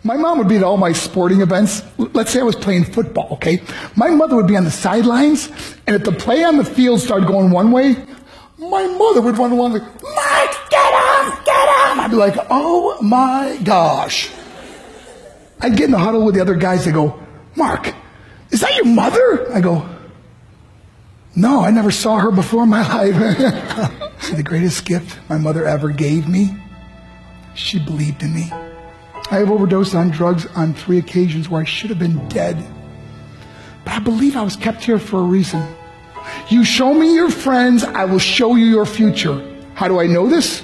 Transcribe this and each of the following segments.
My mom would be at all my sporting events. Let's say I was playing football, okay? My mother would be on the sidelines, and if the play on the field started going one way, my mother would run along like, Mark, get him, get him! I'd be like, oh my gosh. I'd get in the huddle with the other guys. They go, Mark, is that your mother? I go, no, I never saw her before in my life. See, the greatest gift my mother ever gave me, she believed in me. I have overdosed on drugs on 3 occasions where I should have been dead. But I believe I was kept here for a reason. You show me your friends, I will show you your future. How do I know this?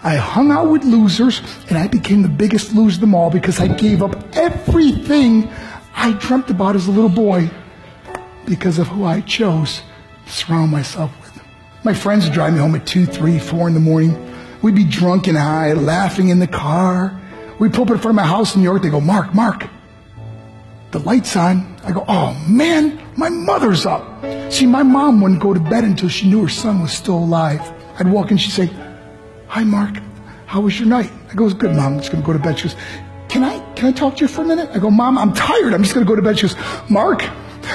I hung out with losers, and I became the biggest loser of them all because I gave up everything I dreamt about as a little boy because of who I chose to surround myself with. My friends would drive me home at 2, 3, 4 in the morning. We'd be drunk and high, laughing in the car. We'd pull up in front of my house in New York. They go, Mark, the light's on. I go, oh man, my mother's up. See, my mom wouldn't go to bed until she knew her son was still alive. I'd walk in, she'd say, hi Mark, how was your night? I go, it was good, Mom, I'm just going to go to bed. She goes, can I talk to you for a minute? I go, Mom, I'm tired, I'm just going to go to bed. She goes, Mark,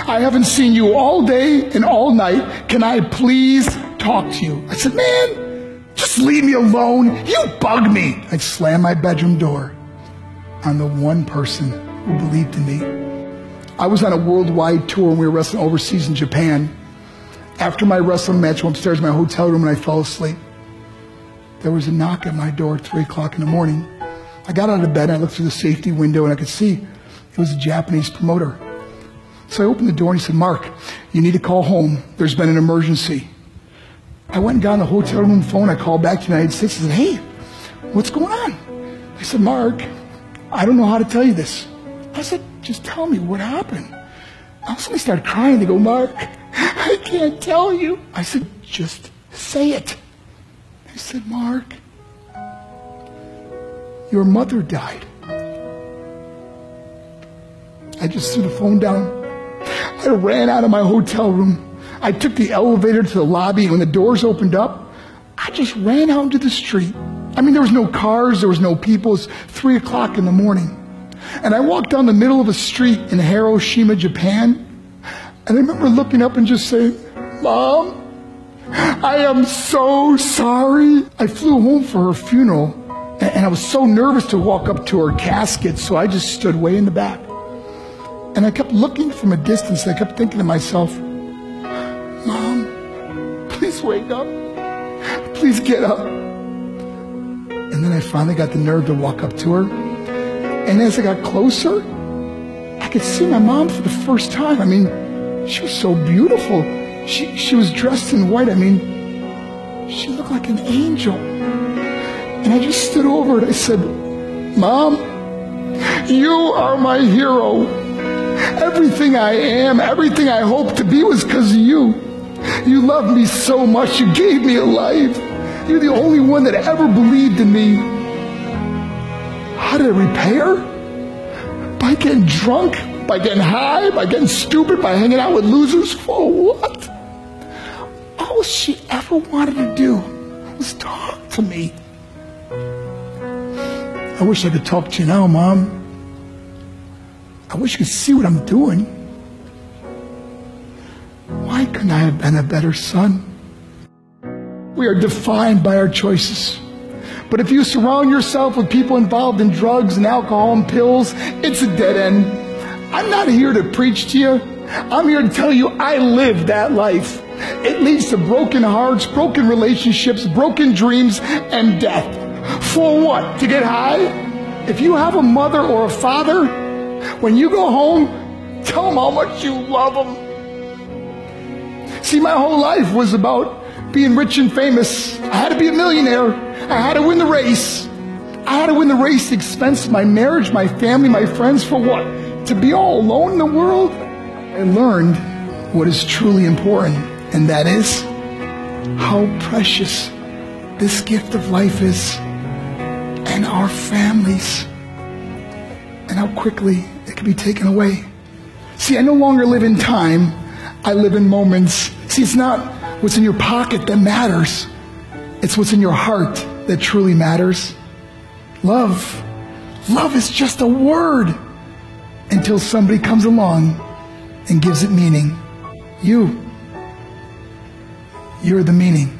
I haven't seen you all day and all night. Can I please talk to you? I said, man, just leave me alone. You bug me. I'd slam my bedroom door on the one person who believed in me. I was on a worldwide tour and we were wrestling overseas in Japan. After my wrestling match, I went upstairs to my hotel room and I fell asleep. There was a knock at my door at 3 o'clock in the morning. I got out of bed, I looked through the safety window and I could see it was a Japanese promoter. So I opened the door and he said, Mark, you need to call home. There's been an emergency. I went and got on the hotel room phone. I called back to the United States and said, hey, what's going on? They said, Mark, I don't know how to tell you this. I said, just tell me what happened. All of a sudden I started crying. They go, Mark, I can't tell you. I said, just say it. They said, Mark, your mother died. I just threw the phone down. I ran out of my hotel room. I took the elevator to the lobby, and when the doors opened up, I just ran out into the street. I mean, there was no cars, there was no people. It was 3 o'clock in the morning. And I walked down the middle of a street in Hiroshima, Japan, and I remember looking up and just saying, Mom, I am so sorry. I flew home for her funeral, and I was so nervous to walk up to her casket, so I just stood way in the back. And I kept looking from a distance, and I kept thinking to myself, Mom, please wake up. Please get up. And then I finally got the nerve to walk up to her. And as I got closer, I could see my mom for the first time. I mean, she was so beautiful. She was dressed in white. I mean, she looked like an angel. And I just stood over and I said, Mom, you are my hero. Everything I am, everything I hope to be was because of you. You loved me so much. You gave me a life. You're the only one that ever believed in me. How did I repay her? By getting drunk, by getting high, by getting stupid, by hanging out with losers? For what? All she ever wanted to do was talk to me. I wish I could talk to you now, Mom. I wish you could see what I'm doing. Why couldn't I have been a better son? We are defined by our choices. But if you surround yourself with people involved in drugs and alcohol and pills, it's a dead end. I'm not here to preach to you. I'm here to tell you I lived that life. It leads to broken hearts, broken relationships, broken dreams, and death. For what? To get high? If you have a mother or a father, when you go home, tell them how much you love them. See, my whole life was about being rich and famous. I had to be a millionaire. I had to win the race. I had to win the race at the expense of my marriage, my family, my friends. For what? To be all alone in the world? I learned what is truly important, and that is how precious this gift of life is, and our families, and how quickly it can be taken away. See, I no longer live in time. I live in moments. See, it's not what's in your pocket that matters. It's what's in your heart that truly matters. Love Love is just a word until somebody comes along and gives it meaning. You're the meaning.